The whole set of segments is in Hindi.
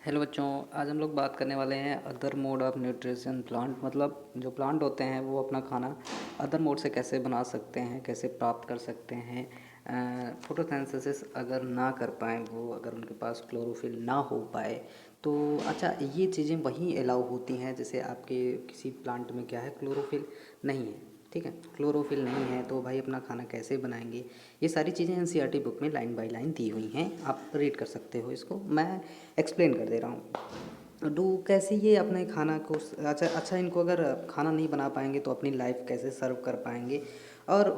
हेलो बच्चों। आज हम लोग बात करने वाले हैं other mode of nutrition plant. मतलब जो प्लांट होते हैं वो अपना खाना अदर मोड से कैसे बना सकते हैं, कैसे प्राप्त कर सकते हैं। फोटोसिंथेसिस अगर ना कर पाएँ, वो अगर उनके पास क्लोरोफिल ना हो पाए तो अच्छा, ये चीज़ें वहीं अलाउ होती हैं जैसे आपके किसी प्लांट में क्या है, क्लोरोफिल नहीं है। ठीक है, क्लोरोफिल नहीं है तो भाई अपना खाना कैसे बनाएंगे। ये सारी चीज़ें एनसीईआरटी बुक में लाइन बाय लाइन दी हुई हैं, आप रीड कर सकते हो। इसको मैं एक्सप्लेन कर दे रहा हूँ। डू कैसे ये अपने खाना को अच्छा इनको अगर खाना नहीं बना पाएंगे तो अपनी लाइफ कैसे सर्व कर पाएंगे और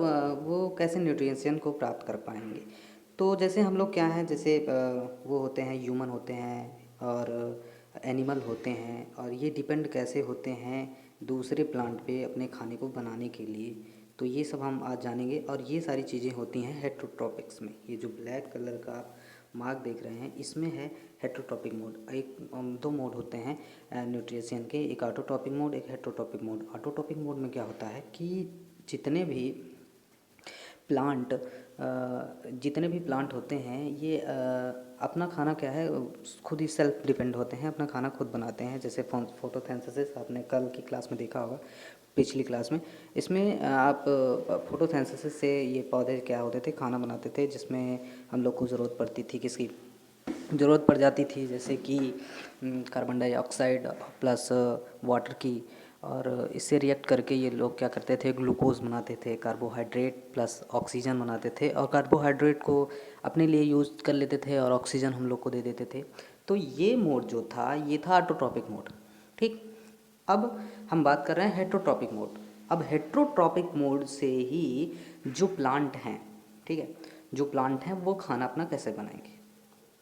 वो कैसे न्यूट्रिशन को प्राप्त कर पाएंगे। तो जैसे हम लोग क्या हैं, जैसे वो होते हैं, ह्यूमन होते हैं और एनिमल होते हैं, और ये डिपेंड कैसे होते हैं दूसरे प्लांट पे अपने खाने को बनाने के लिए। तो ये सब हम आज जानेंगे और ये सारी चीज़ें होती हैं हेटरोट्रॉपिक्स में। ये जो ब्लैक कलर का आप मार्क देख रहे हैं इसमें है हेटरोट्रॉपिक मोड। एक दो मोड होते हैं न्यूट्रिशन के, एक ऑटोट्रॉपिक मोड, एक हेटरोट्रॉपिक मोड। ऑटोट्रॉपिक मोड में क्या होता है कि जितने भी प्लांट जितने भी प्लांट होते हैं ये अपना खाना क्या है, खुद ही सेल्फ डिपेंड होते हैं, अपना खाना खुद बनाते हैं। जैसे फोटोसिंथेसिस आपने कल की क्लास में देखा होगा, पिछली क्लास में। इसमें आप फोटोसिंथेसिस से ये पौधे क्या होते थे, खाना बनाते थे, जिसमें हम लोग को ज़रूरत पड़ती थी, किसकी ज़रूरत पड़ जाती थी, जैसे कि कार्बन डाइऑक्साइड प्लस वाटर की। और इससे रिएक्ट करके ये लोग क्या करते थे, ग्लूकोज बनाते थे, कार्बोहाइड्रेट प्लस ऑक्सीजन बनाते थे, और कार्बोहाइड्रेट को अपने लिए यूज़ कर लेते थे और ऑक्सीजन हम लोग को दे देते थे। तो ये मोड जो था ये था ऑटोट्रॉपिक मोड। ठीक, अब हम बात कर रहे हैं हेटरोट्रॉपिक मोड। अब हेटरोट्रॉपिक मोड से ही जो प्लांट हैं, ठीक है, जो प्लांट हैं वो खाना अपना कैसे बनाएंगे।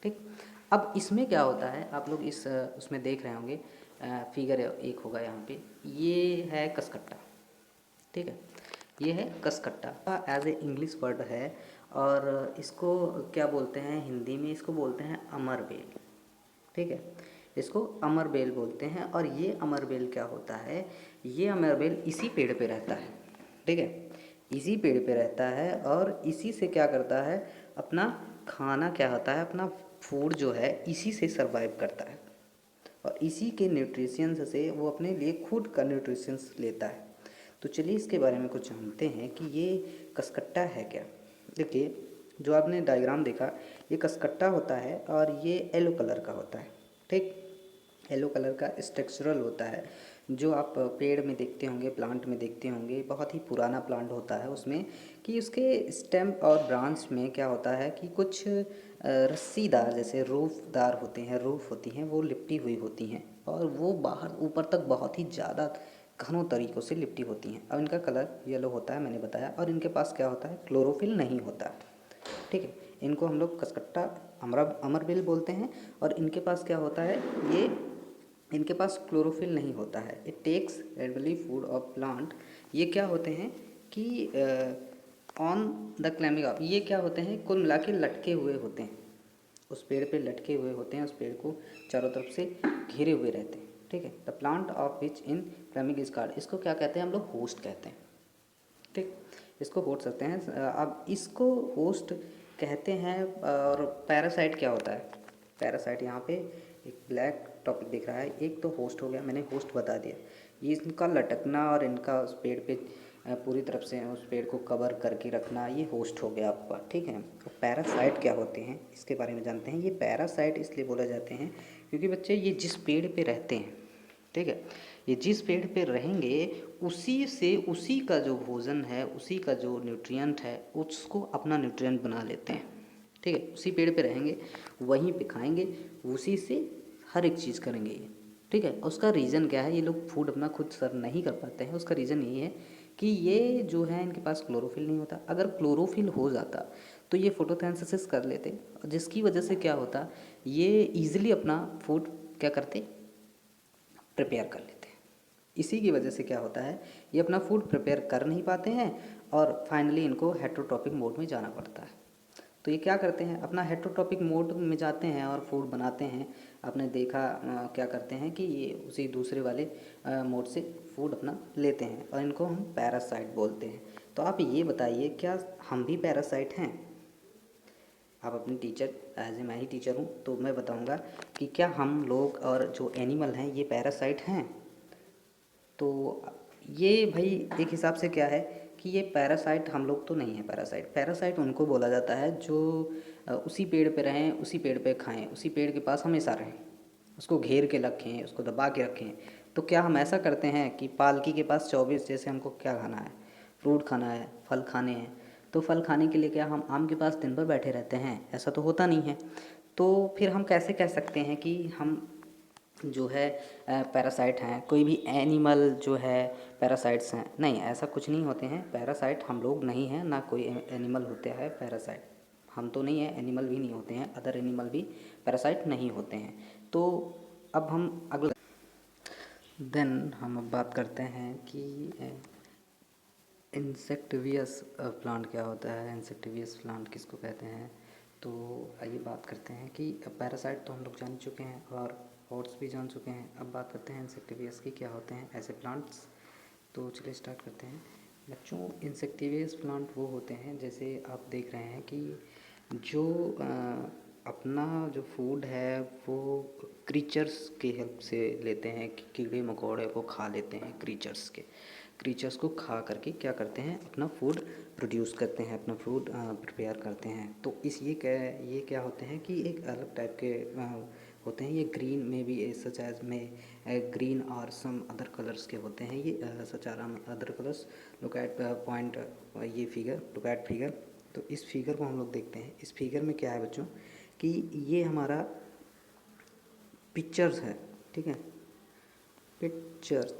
ठीक, अब इसमें क्या होता है, आप लोग इस उसमें देख रहे होंगे, फिगर एक होगा यहाँ पे, ये है कसकट्टा। ठीक है, ये है कसकट्टा, एज ए इंग्लिश वर्ड है। और इसको क्या बोलते हैं हिंदी में, इसको बोलते हैं अमरबेल। ठीक है, इसको अमरबेल बोलते हैं। और ये अमरबेल क्या होता है, ये अमरबेल इसी पेड़ पे रहता है। ठीक है, इसी पेड़ पे रहता है और इसी से क्या करता है, अपना खाना क्या होता है, अपना फूड जो है इसी से सरवाइव करता है, और इसी के न्यूट्रिशंस से वो अपने लिए खुद का न्यूट्रिशंस लेता है। तो चलिए इसके बारे में कुछ जानते हैं कि ये कसकट्टा है क्या। देखिए, जो आपने डायग्राम देखा, ये कसकट्टा होता है और ये येलो कलर का होता है। ठीक, येलो कलर का स्ट्रक्चरल होता है, जो आप पेड़ में देखते होंगे, प्लांट में देखते होंगे। बहुत ही पुराना प्लांट होता है उसमें, कि उसके स्टेम और ब्रांच में क्या होता है कि कुछ रस्सीदार, जैसे रूफदार होते हैं, रूफ होती हैं, वो लिपटी हुई होती हैं, और वो बाहर ऊपर तक बहुत ही ज़्यादा घनों तरीक़ों से लिपटी होती हैं। अब इनका कलर येलो होता है, मैंने बताया, और इनके पास क्या होता है, क्लोरोफिल नहीं होता। ठीक है, इनको हम लोग कसकट्टा अमरबेल बोलते हैं। और इनके पास क्या होता है, ये इनके पास क्लोरोफिल नहीं होता है। It takes edibly food of plant. ये क्या होते हैं कि ऑन द क्लाइंबिंग ऑफ, ये क्या होते हैं, कुल मिला के लटके हुए होते हैं, उस पेड़ पे लटके हुए होते हैं, उस पेड़ को चारों तरफ से घेरे हुए रहते हैं। ठीक है, the plant of which in climbing is called, इसको क्या कहते हैं हम लोग, होस्ट कहते हैं। ठीक, इसको होस्ट सकते हैं। अब इसको होस्ट कहते हैं। और पैरासाइट क्या होता है, पैरासाइट यहाँ पे एक ब्लैक टॉपिक दिख रहा है, एक तो होस्ट हो गया, मैंने होस्ट बता दिया। ये इनका लटकना और इनका उस पेड़ पे पूरी तरफ से उस पेड़ को कवर करके रखना, ये होस्ट हो गया आपका। ठीक है, तो पैरासाइट क्या होते हैं इसके बारे में जानते हैं। ये पैरासाइट इसलिए बोले जाते हैं क्योंकि बच्चे ये जिस पेड़ पे रहते हैं, ठीक है, ये जिस पेड़ पे रहेंगे उसी से उसी का जो भोजन है, उसी का जो न्यूट्रिएंट है, उसको अपना न्यूट्रिएंट बना लेते हैं। ठीक है, उसी पेड़ पे रहेंगे, वहीं पे खाएंगे, उसी से हर एक चीज़ करेंगे ये। ठीक है, उसका रीज़न क्या है, ये लोग फूड अपना खुद सर्व नहीं कर पाते हैं, उसका रीज़न यही है कि ये जो है इनके पास क्लोरोफिल नहीं होता। अगर क्लोरोफिल हो जाता तो ये फोटोसिंथेसिस कर लेते, जिसकी वजह से क्या होता, ये ईजिली अपना फूड क्या करते, प्रिपेयर कर लेते हैं। इसी की वजह से क्या होता है, ये अपना फूड प्रिपेयर कर नहीं पाते हैं और फाइनली इनको हेटरोट्रॉपिक मोड में जाना पड़ता है। तो ये क्या करते हैं, अपना हेटरोट्रॉपिक मोड में जाते हैं और फूड बनाते हैं। आपने देखा क्या करते हैं कि ये उसी दूसरे वाले मोड से फूड अपना लेते हैं, और इनको हम पैरासाइट बोलते हैं। तो आप ये बताइए, क्या हम भी पैरासाइट हैं। आप अपनी टीचर एज ए मैं ही टीचर हूँ, तो मैं बताऊँगा कि क्या हम लोग और जो एनिमल हैं ये पैरासाइट हैं। तो ये भाई एक हिसाब से क्या है कि ये पैरासाइट हम लोग तो नहीं है। पैरासाइट पैरासाइट उनको बोला जाता है जो उसी पेड़ पे रहें, उसी पेड़ पे खाएं, उसी पेड़ के पास हमेशा रहें, उसको घेर के रखें, उसको दबा के रखें। तो क्या हम ऐसा करते हैं कि पालकी के पास 24 जैसे हमको क्या खाना है, फ्रूट खाना है, फल खाने हैं, तो फल खाने के लिए क्या हम आम के पास दिन भर बैठे रहते हैं? ऐसा तो होता नहीं है। तो फिर हम कैसे कह सकते हैं कि हम जो है पैरासाइट हैं, कोई भी एनिमल जो है पैरासाइट्स हैं? नहीं, ऐसा कुछ नहीं होते हैं। पैरासाइट हम लोग नहीं हैं, ना कोई एनिमल होता है पैरासाइट। हम तो नहीं है, एनिमल भी नहीं होते हैं, अदर एनिमल भी पैरासाइट नहीं होते हैं। तो अब हम अगला हम अब बात करते हैं कि इंसेक्टिवियस प्लांट क्या होता है, इंसेक्टिवियस प्लांट किसको कहते हैं। तो आइए बात करते हैं कि पैरासाइट तो हम लोग जान चुके हैं और हॉर्स भी जान चुके हैं। अब बात करते हैं इंसेक्टिवियस की क्या होते हैं ऐसे प्लांट्स। तो चलिए स्टार्ट करते हैं बच्चों। इंसेक्टिवियस प्लांट वो होते हैं, जैसे आप देख रहे हैं कि जो अपना जो फूड है वो क्रीचर्स की हेल्प से लेते हैं, कि कीड़े मकोड़े को खा लेते हैं। क्रीचर्स को खा करके क्या करते हैं, अपना फूड प्रोड्यूस करते हैं, अपना फूड प्रिपेयर करते हैं। तो ये क्या होते हैं कि एक अलग टाइप के होते हैं। ये ग्रीन में भी सच एज में ग्रीन और सम अदर कलर्स के होते हैं। ये such are other colours. Look at point, ये फिगर, लुक एट फिगर। तो इस फिगर को हम लोग देखते हैं। इस फिगर में क्या है बच्चों कि ये हमारा पिक्चर्स है, ठीक है, पिक्चर्स,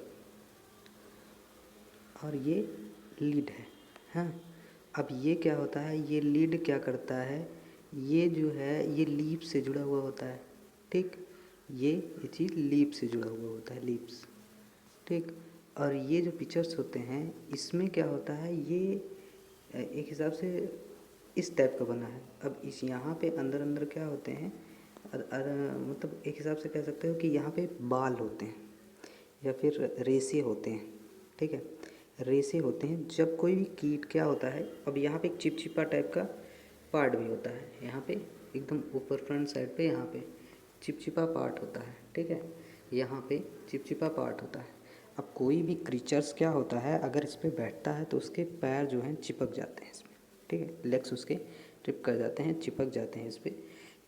और ये लीड है। हाँ, अब ये क्या होता है, ये लीड क्या करता है, ये जो है ये लीफ से जुड़ा हुआ होता है, ठीक। ये चीज़ लीफ से जुड़ा हुआ होता है, लीव्स, ठीक। और ये जो पिक्चर्स होते हैं इसमें क्या होता है, ये एक हिसाब से इस टाइप का बना है। अब इस यहाँ पे अंदर अंदर क्या होते हैं, मतलब एक हिसाब से कह सकते हो कि यहाँ पे बाल होते हैं या फिर रेसे होते हैं, ठीक है, रेसे होते हैं। जब कोई भी कीट क्या होता है, अब यहाँ पे एक चिपचिपा टाइप का पार्ट भी होता है, यहाँ पे एकदम ऊपर फ्रंट साइड पे यहाँ पे चिपचिपा पार्ट होता है, ठीक है, यहाँ पे चिपचिपा पार्ट होता है। अब कोई भी क्रीचर्स क्या होता है, अगर इस पर बैठता है तो उसके पैर जो हैं चिपक जाते हैं इसमें, ठीक है, लेग्स उसके ट्रिप कर जाते हैं, चिपक जाते हैं इस पर।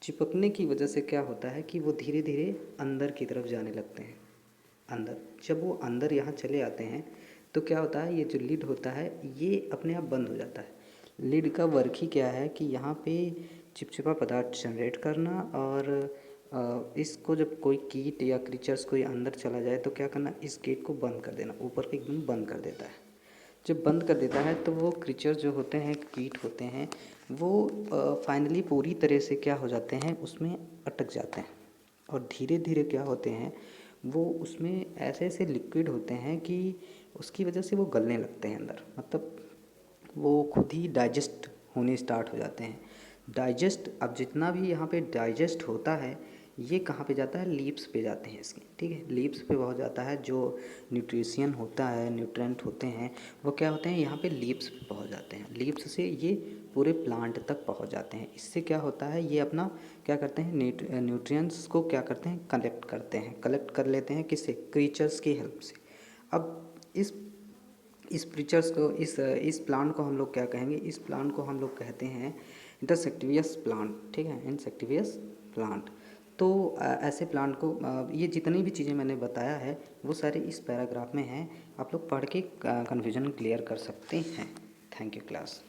चिपकने की वजह से क्या होता है कि वो धीरे धीरे अंदर की तरफ जाने लगते हैं। अंदर जब वो अंदर यहाँ चले आते हैं तो क्या होता है, ये जो लिड होता है ये अपने आप बंद हो जाता है। लिड का वर्क ही क्या है कि यहाँ पे चिपचिपा पदार्थ जनरेट करना, और इसको जब कोई कीट या क्रीचर्स कोई अंदर चला जाए तो क्या करना, इस गेट को बंद कर देना, ऊपर के एकदम बंद कर देता है। जब बंद कर देता है तो वो क्रीचर्स जो होते हैं, कीट होते हैं, वो फाइनली पूरी तरह से क्या हो जाते हैं, उसमें अटक जाते हैं। और धीरे धीरे क्या होते हैं, वो उसमें ऐसे ऐसे लिक्विड होते हैं कि उसकी वजह से वो गलने लगते हैं अंदर, मतलब वो खुद ही डाइजेस्ट होने स्टार्ट हो जाते हैं। डाइजेस्ट, अब जितना भी यहाँ पे डाइजेस्ट होता है ये कहाँ पे जाता है, लीव्स पे जाते हैं इसके, ठीक है, लीव्स पे बहुत जाता है। जो न्यूट्रिशन होता है, न्यूट्रेंट होते हैं, वो क्या होते हैं यहाँ पे लीव्स पे पहुँच जाते हैं। लीव्स से ये पूरे प्लांट तक पहुँच जाते हैं। इससे क्या होता है, ये अपना क्या करते हैं, न्यूट्रिएंट्स को क्या करते हैं, कलेक्ट करते हैं, कलेक्ट कर लेते हैं, किससे, क्रीचर्स की हेल्प से। अब इस क्रीचर्स को, इस प्लांट को हम लोग क्या कहेंगे, इस प्लांट को हम लोग कहते हैं इंसेक्टिवियस प्लांट, ठीक है, इंसेक्टिवियस प्लांट। तो ऐसे प्लांट को ये जितनी भी चीज़ें मैंने बताया है वो सारे इस पैराग्राफ में हैं। आप लोग पढ़ के कन्फ्यूजन क्लियर कर सकते हैं। Thank you class.